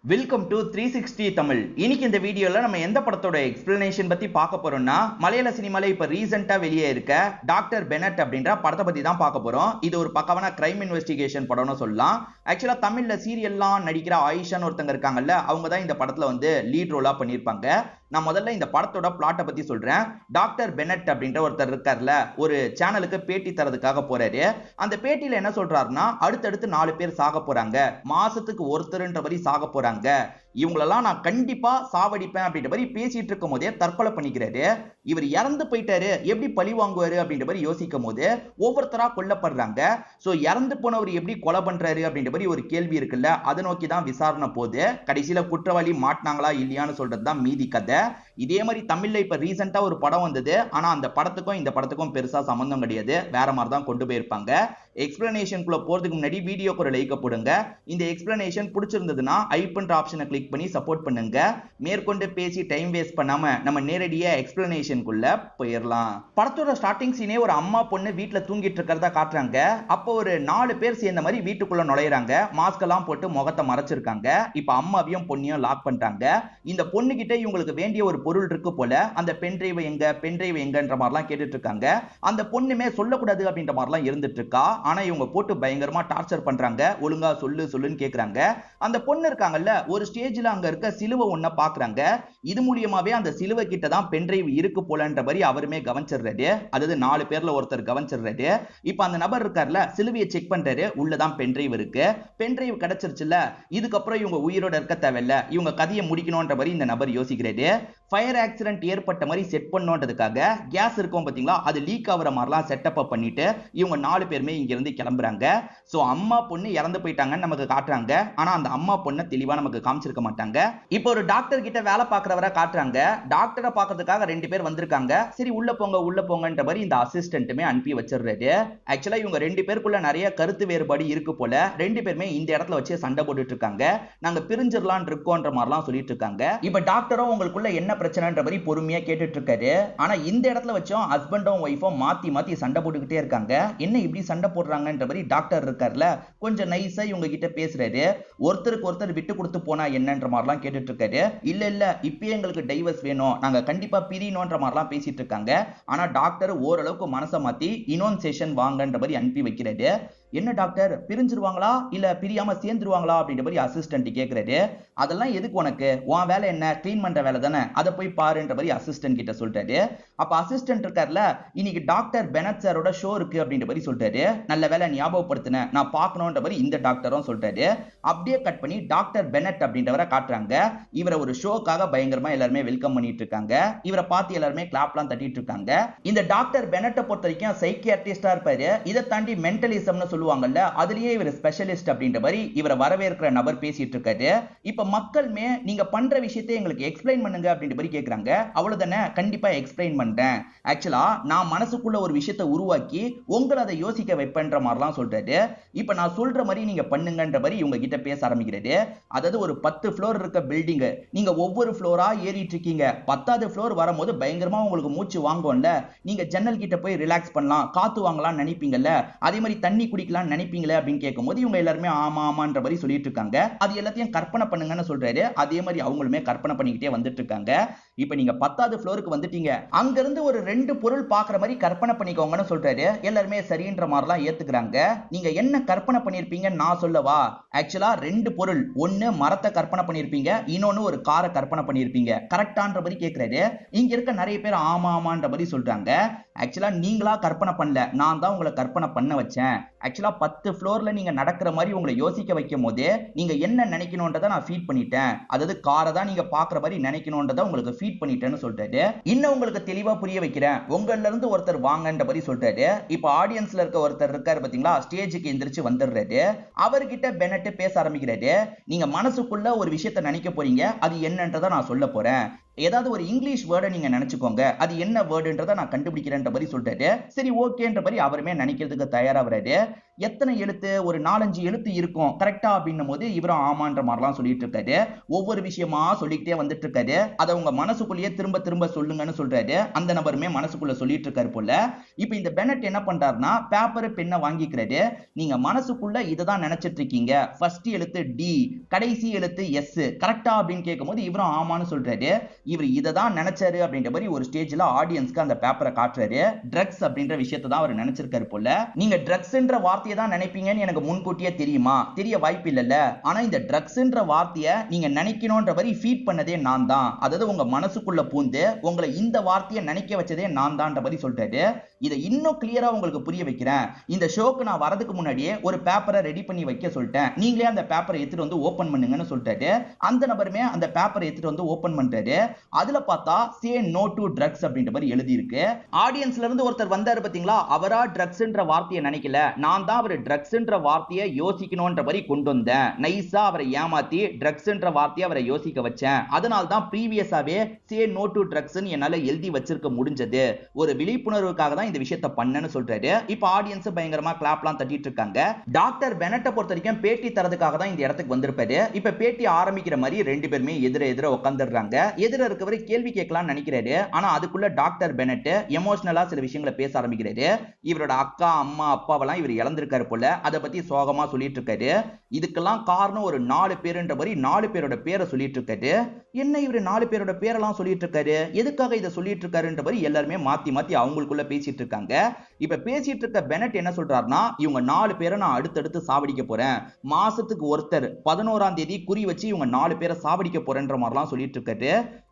Welcome to 360 Tamil. இன்னைக்கு இந்த வீடியோல நம்ம எந்த படத்தோட எக்ஸ்பிளனேஷன் பத்தி பார்க்க போறோம்னா, மலையாள சினிமால இப்ப ரீசெண்டா வெளியே இருக்க டாக்டர் பெனட் அப்படின்ற படத்தை பத்தி தான் பார்க்க போறோம். இது ஒரு பக்கவான கிரைம் இன்வெஸ்டிகேஷன் படம்னு சொல்லலாம். ஆக்சுவலா தமிழ்ல சீரியல்லாம் நடிக்கிற ஆயிஷான்னு ஒருத்தங்க இருக்காங்கல்ல, அவங்க தான் இந்த படத்துல வந்து லீட் ரோலா பண்ணிருப்பாங்க. நான் முதல்ல இந்த படத்தோட பிளாட்டை பத்தி சொல்றேன். டாக்டர் பெனட் அப்படின்ற ஒருத்தர் இருக்கார்ல, ஒரு சேனலுக்கு பேட்டி தரதுக்காக போறாரு. அந்த பேட்டியில என்ன சொல்றாருன்னா, அடுத்தடுத்து 4 பேர் சாக போறாங்க, மாசத்துக்கு ஒருத்தருன்ற மாதிரி சாக போறாங்க, இவங்களெல்லாம் நான் கண்டிப்பா சாவடிப்பேன் அப்படின்ற மாதிரி பேசிட்டு இருக்கும் போதே தற்கொலை பண்ணிக்கிறாரு. இவர் இறந்து போயிட்டாரு, எப்படி பழி வாங்குவாரு அப்படின்ற மாதிரி யோசிக்கும் போது ஒவ்வொருத்தரா கொல்லப்படுறாங்க. சோ இறந்து போனவர் எப்படி கொலை பண்றாரு அப்படின்ற மாதிரி ஒரு கேள்வி இருக்குல்ல, அதை நோக்கி தான் விசாரணை போகுது. கடைசியில குற்றவாளி மாட்டினாங்களா இல்லையான்னு சொல்றதுதான் மீதி கதை. இதே மாதிரி தமிழ்ல இப்ப ரீசெண்டா ஒரு படம் வந்தது. ஆனா அந்த படத்துக்கும் இந்த படத்துக்கும் பெருசா சம்பந்தம் கிடையாது, வேற மாதிரி தான் கொண்டு போயிருப்பாங்க. எக்ஸ்பிளனேஷனுக்குள்ள போறதுக்கு முன்னாடி வீடியோக்கு ஒரு லைக் போடுங்க. இந்த எக்ஸ்பிளனேஷன் பிடிச்சிருந்ததுன்னா ஐபன்ற ஆப்ஷனை கிளிக் பண்ணி சப்போர்ட் பண்ணுங்க. மேற்கொண்டு பேசி டைம் வேஸ்ட் பண்ணாம நம்ம நேரடியா எக்ஸ்பிளனேஷனுக்குள்ள போயிடலாம். படத்தோட ஸ்டார்டிங் சீனே ஒரு அம்மா பொண்ணு வீட்டுல தூங்கிட்டு இருக்கிறதா காட்டுறாங்க. அப்போ ஒரு 4 பேர் சேர்ந்த மாதிரி வீட்டுக்குள்ள நுழையிறாங்க. மாஸ்க் எல்லாம் போட்டு முகத்தை மறைச்சிருக்காங்க. இப்ப அம்மாவையும் பொண்ணையும் லாக் பண்ணிட்டாங்க. இந்த பொண்ணு கிட்ட இவங்களுக்கு வேண்டிய ஒரு பொருள் இருக்கு போல. அந்த பென்டிரைவ் எங்கன்ற மாதிரிலாம் கேட்டுட்டு இருக்காங்க. அந்த பொண்ணுமே சொல்லக்கூடாது அப்படின்ற மாதிரிலாம் இருந்துட்டு இருக்கா. ஆனா இவங்க போட்டு பயங்கரமா டார்ச்சர் பண்றாங்க. ஒழுங்கா சொல்லுன்னு கேக்குறாங்க. அந்த பொண்ணு இருக்காங்கல்ல, ஒரு ஸ்டேஜ்ல அங்க இருக்க சிலுவை ஒண்ண பாக்குறாங்க. இது மூலியமாவே அந்த சிலுவை கிட்ட தான் பென்டிரைவ் இருக்கு போலன்ற மாதிரி அவருமே கவனிச்சிடுறாரு. அதாவது 4 பேர்ல ஒருத்தர் கவனிச்சிடுறாரு. இப்ப அந்த நபர் இருக்கார்ல, சிலுவையை செக் பண்றாரு. உள்ளதான் பென்டிரைவ் இருக்கு. பென்டிரைவ் கிடைச்சிருச்சுல, இதுக்கப்புறம் இவங்க உயிரோட இருக்க தேவையில்ல, இவங்க கதையை முடிக்கணும்ன்ற மாதிரி இந்த நபர் யோசிக்கிறாரு. ஃபயர் ஆக்சிடென்ட் ஏற்பட்ட மாதிரி செட் பண்ணணுன்றதுக்காக கேஸ் இருக்கும் பாத்தீங்களா, அது லீக் ஆகுற மாதிரிலாம் செட்டப் பண்ணிட்டு இவங்க 4 பேருமே இங்க இருந்து கிளம்புறாங்க. சோ அம்மா பொண்ணு இறந்து போயிட்டாங்கன்னு நமக்கு காட்டுறாங்க. ஆனா அந்த அம்மா பொண்ணை தெளிவா நமக்கு காமிச்சிருக்க மாட்டாங்க. இப்போ ஒரு டாக்டர் கிட்ட வேலை பார்க்கறவரை காட்டுறாங்க. டாக்டரை பார்க்கறதுக்காக 2 பேர் வந்திருக்காங்க. சரி உள்ள போங்கன்ற மாதிரி இந்த அசிஸ்டன்ட்டுமே அனுப்பி வச்சிடுறாரு. ஆக்சுவலா இவங்க 2 பேருக்குள்ள நிறைய கருத்து வேறுபாடு இருக்கு போல. 2 பேருமே இந்த இடத்துல வச்சு சண்டை போட்டுட்டு இருக்காங்க. நாங்க பிரிஞ்சிடலாம் இருக்கோன்ற மாதிரிலாம் சொல்லிட்டு இருக்காங்க. இப்ப டாக்டரும் உங்களுக்குள்ள என்ன பிரச்சனைன்ற மாதிரி பொறுமையா கேட்டுட்டு இருக்காரு. ஆனா இந்த இடத்துல வச்சும் ஹஸ்பண்டும் ஒய்ஃபும் மாத்தி சண்டை போட்டுக்கிட்டே இருக்காங்க. என்ன இப்படி சண்டை போடுறாங்கன்ற மாதிரி டாக்டர் இருக்கார்ல, கொஞ்சம் நைஸா இவங்க கிட்ட பேசுறாரு. ஒருத்தருக்கு ஒருத்தர் விட்டு கொடுத்து போனா என்னன்ற மாதிரிலாம் கேட்டுட்டு இருக்காரு. இல்ல இப்பயே எங்களுக்கு டைவர்ஸ் வேணும், நாங்க கண்டிப்பா பிரியணும்ன்ற மாதிரிலாம் பேசிட்டு இருக்காங்க. ஆனா டாக்டர் ஓரளவுக்கு மனசை மாத்தி இன்னொன்னு செஷன் வாங்கன்ற மாதிரி அனுப்பி வைக்கிறாரு. என்ன டாக்டர், பிரிஞ்சிருவாங்களா இல்ல பிரியாம சேர்ந்துருவாங்களா அப்படின்ற மாதிரி அசிஸ்டன்ட் கேக்குறாரு. அதெல்லாம் எதுக்கு உனக்கு, உன் வேலை என்ன, க்ளீன் பண்ற வேலை தானே, அதை போய் பாருன்ற மாதிரி அசிஸ்டன்ட் கிட்ட சொல்றாரு. அப்ப அசிஸ்டன்ட் இருக்கார்ல, இன்னைக்கு டாக்டர் பெனட் சாரோட ஷோ இருக்கு அப்படின்ற மாதிரி சொல்றாரு. நல்ல வேலை ஞாபகப்படுத்தின, நான் பார்க்கணும்ன்ற மாதிரி இந்த டாக்டரும் சொல்றாரு. அப்படியே கட் பண்ணி டாக்டர் பெனட் அப்படின்றவரை காட்டுறாங்க. இவரை ஒரு ஷோக்காக பயங்கரமா எல்லாருமே வெல்கம் பண்ணிட்டு இருக்காங்க. இவரை பார்த்து எல்லாருமே கிளாப்லாம் தட்டிட்டு இருக்காங்க. இந்த டாக்டர் பெனட்டை பொறுத்த வரைக்கும் சைக்கியாட்ரிஸ்டா இருப்பாரு. இதை தாண்டி மென்டலிசம்னு சொல்லுவாங்கல்ல, அதுலயே இவர் ஸ்பெஷலிஸ்ட் அப்படின்ற மாதிரி இவரை வரவேற்கிற நபர் பேசிட்டு இருக்காரு. இப்ப மக்கள்மே நீங்க பண்ற விஷயத்தை எங்களுக்கு எக்ஸ்பிளைன் பண்ணுங்க அப்படின்ற மாதிரி கேக்குறாங்க. அவ்வளவுதானே, கண்டிப்பா எக்ஸ்பிளைன் பண்றேன். ஆக்சுவலா நான் மனசுக்குள்ள ஒரு விஷயத்தை உருவாக்கி உங்களை அதை யோசிக்க வைப்பேன்ற மாதிரிலாம் சொல்றாரு. இப்ப நான் சொல்ற மாதிரி நீங்க பண்ணுங்கன்ற மாதிரி இவங்க கிட்ட பேச ஆரம்பிக்கிறாரு. அதாவது ஒரு 10 ஃப்ளோர் இருக்க பில்டிங், நீங்க ஒவ்வொரு ஃப்ளோரா ஏறிட்டு இருக்கீங்க. 10வது ஃப்ளோர் வரும்போது பயங்கரமா உங்களுக்கு மூச்சு வாங்கும்ல, நீங்க ஜன்னல் கிட்ட போய் ரிலாக்ஸ் பண்ணலாம், காத்து வாங்கலாம் நினைப்பீங்கல்ல, அதே மாதிரி தண்ணி குடிக்கலாம் நினைப்பீங்களே அப்படின்னு கேட்கும்போது இவங்க எல்லாருமே ஆமான்ற மாதிரி சொல்லிட்டு இருக்காங்க. அது எல்லாத்தையும் கற்பனை பண்ணுங்கன்னு சொல்றாரு. அதே மாதிரி அவங்களுமே கற்பனை பண்ணிக்கிட்டே வந்துட்டு இருக்காங்க. இப்ப நீங்க 10வது ஃப்ளோருக்கு வந்துட்டீங்க, அங்க இருந்து ஒரு 2 பொருள் பாக்குற மாதிரி கற்பனை பண்ணிக்கோங்கன்னு சொல்றாரு. எல்லாருமே சரின்ற மாதிரிலாம் ஏத்துக்கிறாங்க. நீங்க என்ன கற்பனை பண்ணிருப்பீங்கன்னு நான் சொல்லவா? ஆக்சுவலா 2 பொருள், ஒன்னு மரத்தை கற்பனை பண்ணிருப்பீங்க, இன்னொன்னு ஒரு காரை கற்பனை பண்ணிருப்பீங்க. கரெக்டான்ற மாதிரி கேக்குறாரு. இங்க இருக்க நிறைய பேர் ஆமான்ற மாதிரி சொல்றாங்க. ஆக்சுவலா நீங்களா கற்பனை பண்ணல, நான் தான் உங்களை கற்பனை பண்ண வச்சேன். ஆக்சுவலா 10 ஃப்ளோர்ல நீங்க நடக்கிற மாதிரி உங்களை யோசிக்க வைக்கும் போதே நீங்க என்ன நினைக்கணும்ன்றதை நான் ஃபீட் பண்ணிட்டேன். அதாவது காரை தான் நீங்க பாக்குற மாதிரி நினைக்கணும்ன்றதை உங்களுக்கு ஃபீட் பண்ணிட்டேன்னு சொல்றாரு. இன்னும் உங்களுக்கு தெளிவா புரிய வைக்கிறேன், உங்கள்ல இருந்து ஒருத்தர் வாங்கன்ற மாதிரி சொல்றாரு. இப்ப ஆடியன்ஸ்ல இருக்க ஒருத்தர் இருக்காரு பாத்தீங்களா, ஸ்டேஜுக்கு எந்திரிச்சு வந்துடுறாரு. அவர்கிட்ட பெனட் பேச ஆரம்பிக்கிறாரு. நீங்க மனசுக்குள்ள ஒரு விஷயத்தை நினைக்க போறீங்க, அது என்னன்றதை நான் சொல்ல போறேன். ஏதாவது ஒரு இங்கிலீஷ் வேர்டை நீங்க நினைச்சுக்கோங்க, அது என்ன வேர்டுன்றதை நான் கண்டுபிடிக்கிறேன்ற மாதிரி சொல்லிட்டாரு. சரி ஓகேன்ற மாதிரி அவருமே நினைக்கிறதுக்கு தயாராகிறாரு. எத்தனை எழுத்து, ஒரு 4-5 எழுத்து இருக்கும் கரெக்டா அப்படின்னும் போது இவரும் ஆமான்ற மாதிரிலாம் சொல்லிட்டு இருக்காரு. ஒவ்வொரு விஷயமா சொல்லிக்கிட்டே வந்துட்டு இருக்காரு. அதை உங்க மனசுக்குள்ளேயே திரும்ப திரும்ப சொல்லுங்கன்னு சொல்றாரு. அந்த நபருமே மனசுக்குள்ள சொல்லிட்டு இருக்காரு போல. இப்ப இந்த பெனட் என்ன பண்றாருன்னா பேப்பர் பெண்ணை வாங்கிக்கிறாரு. நீங்க மனசுக்குள்ள இததான் நினைச்சிட்டு இருக்கீங்க, ஃபர்ஸ்ட் எழுத்து டி, கடைசி எழுத்து எஸ் கரெக்டா அப்படின்னு கேட்கும்போது இவரும் ஆமான்னு சொல்றாரு. இவர் இததான் நினைச்சாரு அப்படின்ற மாதிரி ஒரு ஸ்டேஜ்ல ஆடியன்ஸ்க்கு அந்த பேப்பரை காட்டுறாரு. ட்ரக்ஸ் அப்படின்ற விஷயத்தை தான் அவர் நினைச்சிருக்காரு போல. நீங்க ட்ரக்ஸ்ன்ற வார்த்தையை தான் நினைப்பீங்கன்னு எனக்கு முன்கூட்டியே தெரியுமா? தெரிய வாய்ப்பு இல்லைல்ல. ஆனா இந்த ட்ரக்ஸ்ன்ற வார்த்தையை நீங்க நினைக்கணும்ன்ற மாதிரி ஃபீட் பண்ணதே நான் தான். அதாவது உங்க மனசுக்குள்ள பூந்து உங்களை இந்த வார்த்தையை நினைக்க வச்சதே நான் தான்ன்ற மாதிரி சொல்றாரு. இதை இன்னும் கிளியரா உங்களுக்கு புரிய வைக்கிறேன். இந்த ஷோக்கு நான் வரதுக்கு முன்னாடியே ஒரு பேப்பரை ரெடி பண்ணி வைக்க சொல்லிட்டேன், நீங்களே அந்த பேப்பரை எடுத்துட்டு வந்து ஓபன் பண்ணுங்கன்னு சொல்லிட்டாரு. அந்த நபருமே அந்த பேப்பரை எடுத்துட்டு வந்து ஓபன் பண்றாரு. அதுல பார்த்தா சே நோ டு ட்ரக்ஸ் அப்படின்ற மாதிரி எழுதி இருக்கு. ஆடியன்ஸ்ல இருந்து ஒருத்தர் வந்தாரு பாத்தீங்களா, அவரா ட்ரக்ஸ்ன்ற வார்த்தையை நினைக்கல, நான் தான் அவர் ட்ரக்ஸ்ன்ற வார்த்தையை யோசிக்கணும்ன்ற மாதிரி கொண்டு வந்தேன். நைஸா அவரை ஏமாத்தி ட்ரக்ஸ்ன்ற வார்த்தையை அவரை யோசிக்க வச்சேன். அதனால தான் ப்ரீவியஸாவே சே நோ டு ட்ரக்ஸ்னு என்னால எழுதி வச்சிருக்க முடிஞ்சது. ஒரு விழிப்புணர்வுக்காக தான் இந்த விஷயத்தை பண்ணேன்னு சொல்றாரு. இப்ப ஆடியன்ஸ் பயங்கரமா கிளாப்லாம் தட்டிட்டு இருக்காங்க. டாக்டர் பெனட்டை பொறுத்த வரைக்கும் பேட்டி தரதுக்காக தான் இந்த இடத்துக்கு வந்திருப்பாரு. இப்ப பேட்டி ஆரம்பிக்கிற மாதிரி ரெண்டு பேருமே எதிர உட்கார்ந்துடுறாங்க. எதிர இருக்கவரை கேள்வி கேட்கலாம்னு நினைக்கிறாரு. ஆனா அதுக்குள்ள டாக்டர் பெனட் எமோஷனலா சில விஷயங்களை பேச ஆரம்பிக்கிறாரு. இவரோட அக்கா, அம்மா, அப்பாவெல்லாம் இவர் இழந்திருக்காரு போல. அதை பத்தி சோகமா சொல்லிட்டு இருக்காரு. இதுக்கெல்லாம் காரணம் ஒரு 4 பேருன்ற மாதிரி 4 பேரோட பேரை சொல்லிட்டு இருக்காரு. என்ன இவர் 4 பேரோட பேரெல்லாம் சொல்லிட்டு இருக்காரு, எதுக்காக இதை சொல்லிட்டு இருக்காருன்ற மாதிரி எல்லாருமே மாத்தி மாத்தி அவங்களுக்குள்ள பேசிட்டு இருக்காங்க. இப்ப பேசிட்டு இருக்க பெனட் என்ன சொல்றாருன்னா, இவங்க 4 பேரை நான் அடுத்தடுத்து சாவடிக்க போறேன். மாசத்துக்கு ஒருத்தர் 11ஆம் தேதி குறி வச்சு இவங்க 4 பேரை சாவடிக்க போறேன்ற மாதிரிலாம் சொல்லிட்டு இருக்காரு.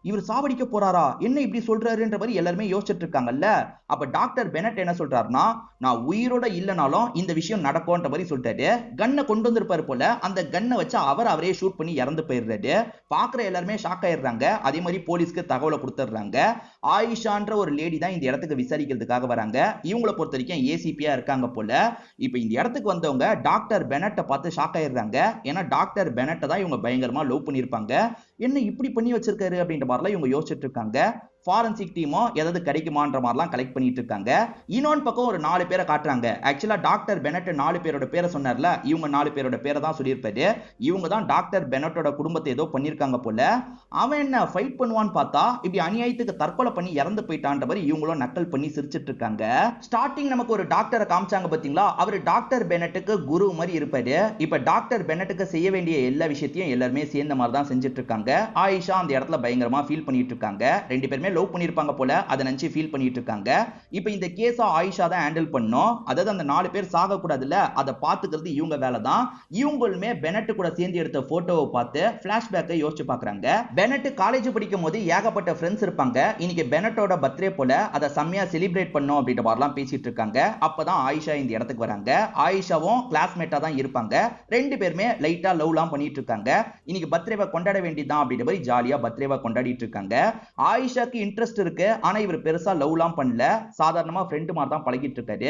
இவர் சாவடிக்க போறாரா, என்ன இப்படி சொல்றாருன்ற மாதிரி எல்லாருமே யோசிச்சுட்டு இருக்காங்கல்ல. அப்ப டாக்டர் பெனட் என்ன சொல்றாருன்னா, நான் உயிரோட இல்லனாலும் இந்த விஷயம் நடக்கும்ன்ற மாதிரி சொல்லிட்டாரு. கன்னை கொண்டு வந்திருப்பாரு போல. அந்த கன்னை வச்சு அவரே ஷூட் பண்ணி இறந்து போயிடுறாரு. பாக்குற எல்லாருமே ஷாக் ஆயிடுறாங்க. அதே மாதிரி போலீஸ்க்கு தகவலை கொடுத்துடுறாங்க. ஆயிஷான்ற ஒரு லேடி தான் இந்த இடத்துக்கு விசாரிக்கிறதுக்காக வராங்க. இவங்களை பொறுத்த வரைக்கும் ஏசிபியா இருக்காங்க போல. இப்ப இந்த இடத்துக்கு வந்தவங்க டாக்டர் பெனட்டை பார்த்து ஷாக் ஆயிடுறாங்க. ஏன்னா டாக்டர் பெனட்டை தான் இவங்க பயங்கரமா லவ் பண்ணிருப்பாங்க. என்ன இப்படி பண்ணி வச்சிருக்காரு அப்படின்ற மாதிரிலாம் இவங்க யோசிச்சுட்டு இருக்காங்க. ஃபாரன்சிக் டீமோ ஏதாவது கிடைக்குமான்ற மாதிரிலாம் கலெக்ட் பண்ணிட்டு இருக்காங்க. இன்னொன்று பக்கம் ஒரு 4 பேரை காட்டுறாங்க. ஆக்சுவலா டாக்டர் பெனட் 4 பேரோட பேரை சொன்னார்ல, இவங்க 4 பேரோட பேரை தான் சொல்லியிருப்பாரு. இவங்க தான் டாக்டர் பெனட்டோட குடும்பத்தை ஏதோ பண்ணிருக்காங்க போல. அவன் என்ன ஃபைட் பண்ணுவான்னு பார்த்தா இப்படி அநியாயத்துக்கு தற்கொலை பண்ணி இறந்து போயிட்டான்ற மாதிரி இவங்களும் நக்கல் பண்ணி சிரிச்சிட்டு இருக்காங்க. ஸ்டார்டிங் நமக்கு ஒரு டாக்டரை காமிச்சாங்க பாத்தீங்களா, அவர் டாக்டர் பெனட்டுக்கு குரு மாதிரி இருப்பாரு. இப்ப டாக்டர் பெனட்டுக்கு செய்ய வேண்டிய எல்லா விஷயத்தையும் எல்லாருமே சேர்ந்த மாதிரி தான் செஞ்சுட்டு இருக்காங்க. ஆயிஷா அந்த இடத்துல பயங்கரமா ஃபீல் பண்ணிட்டு இருக்காங்க. ரெண்டு பேருமே லவ் பண்ணிருப்பாங்க போல, அதை நினைச்சு ஃபீல் பண்ணிட்டு இருக்காங்க. இப்போ இந்த கேஸ ஆயிஷா தான் ஹேண்டில் பண்ணோம். அதாவது அந்த 4 பேர் சாக கூடாதுல்ல, அதை பாத்துக்கிறது இவங்க வேலை தான். இவங்களுமே பெனட் கூட சேர்ந்து எடுத்த போட்டோவை பார்த்து பிளாஷ்பேக்கை யோசிச்சு பாக்குறாங்க. பெனட் காலேஜ் படிக்கும் போது ஏகப்பட்ட ஃப்ரெண்ட்ஸ் இருப்பாங்க. இன்னைக்கு பெனட்டோட பர்த்டே போல அதை செம்மையா செலிப்ரேட் பண்ணோம் அப்படின்ற மாதிரிலாம் பேசிட்டு இருக்காங்க. அப்பதான் ஆயிஷா இந்த இடத்துக்கு வராங்க. ஆயிஷாவும் கிளாஸ்மேட்டா தான் இருப்பாங்க. ரெண்டு பேருமே லைட்டா லவ்லாம் பண்ணிட்டு இருக்காங்க. இன்னைக்கு பர்த்டேவை கொண்டாட வேண்டியதான் அப்படின்ற மாதிரி ஜாலியா பர்த்டேவை கொண்டாடிட்டு இருக்காங்க. ஆயிஷாக்கு இன்ட்ரெஸ்ட் இருக்கு, ஆனா இவர் பெருசா லவ்லாம் பண்ணல, சாதாரணமா ஃப்ரெண்ட் மாதிரி தான் பழகிட்டு இருக்காரு.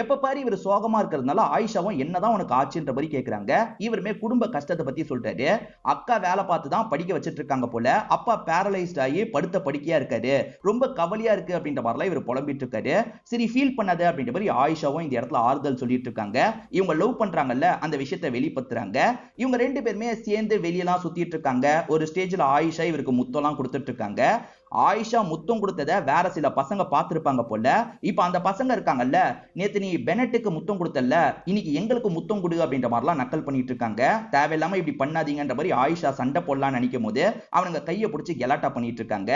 எப்ப பாரு இவர் சோகமா இருக்கிறதுனால ஆயிஷாவும் என்னதான் உனக்கு ஆச்சுன்ற மாதிரி கேக்குறாங்க. இவருமே குடும்ப கஷ்டத்தை பத்தி சொல்றாரு. அக்கா வேலை பார்த்து தான் படிக்க வச்சிட்டு இருக்காங்க போல. அப்பா பேரலைஸ்ட் ஆகி படுத்த படுக்கையா இருக்காரு, ரொம்ப கவலையா இருக்கு அப்படின்ற மாதிரிலாம் இவர் புலம்பிட்டு இருக்காரு. சரி ஃபீல் பண்ணாத அப்படின்ற மாதிரி ஆயிஷாவும் இந்த இடத்துல ஆறுதல் சொல்லிட்டு இருக்காங்க. இவங்க லவ் பண்றாங்கல்ல, அந்த விஷயத்தை வெளிப்படுத்துறாங்க. இவங்க ரெண்டு பேருமே சேர்ந்து வெளியெல்லாம் சுத்திட்டு இருக்காங்க. ஒரு ஸ்டேஜ்ல ஆயிஷா இவருக்கு முத்தம்லாம் கொடுத்துட்டு இருக்காங்க. ஆயிஷா முத்தம் கொடுத்தத வேற சில பசங்க பார்த்திருப்பாங்க போல. இப்ப அந்த பசங்க இருக்காங்கல்ல, நேத்து நீ பெனட்டுக்கு முத்தம் கொடுத்தல்ல, இன்னைக்கு எங்களுக்கு முத்தம் கொடு அப்படின்ற மாதிரிலாம் நக்கல் பண்ணிட்டு இருக்காங்க. தேவையில்லாம இப்படி பண்ணாதீங்கன்ற மாதிரி ஆயிஷா சண்டை போடலாம்னு நினைக்கும் போது அவனுங்க கையை பிடிச்சி கெலாட்டா பண்ணிட்டு இருக்காங்க.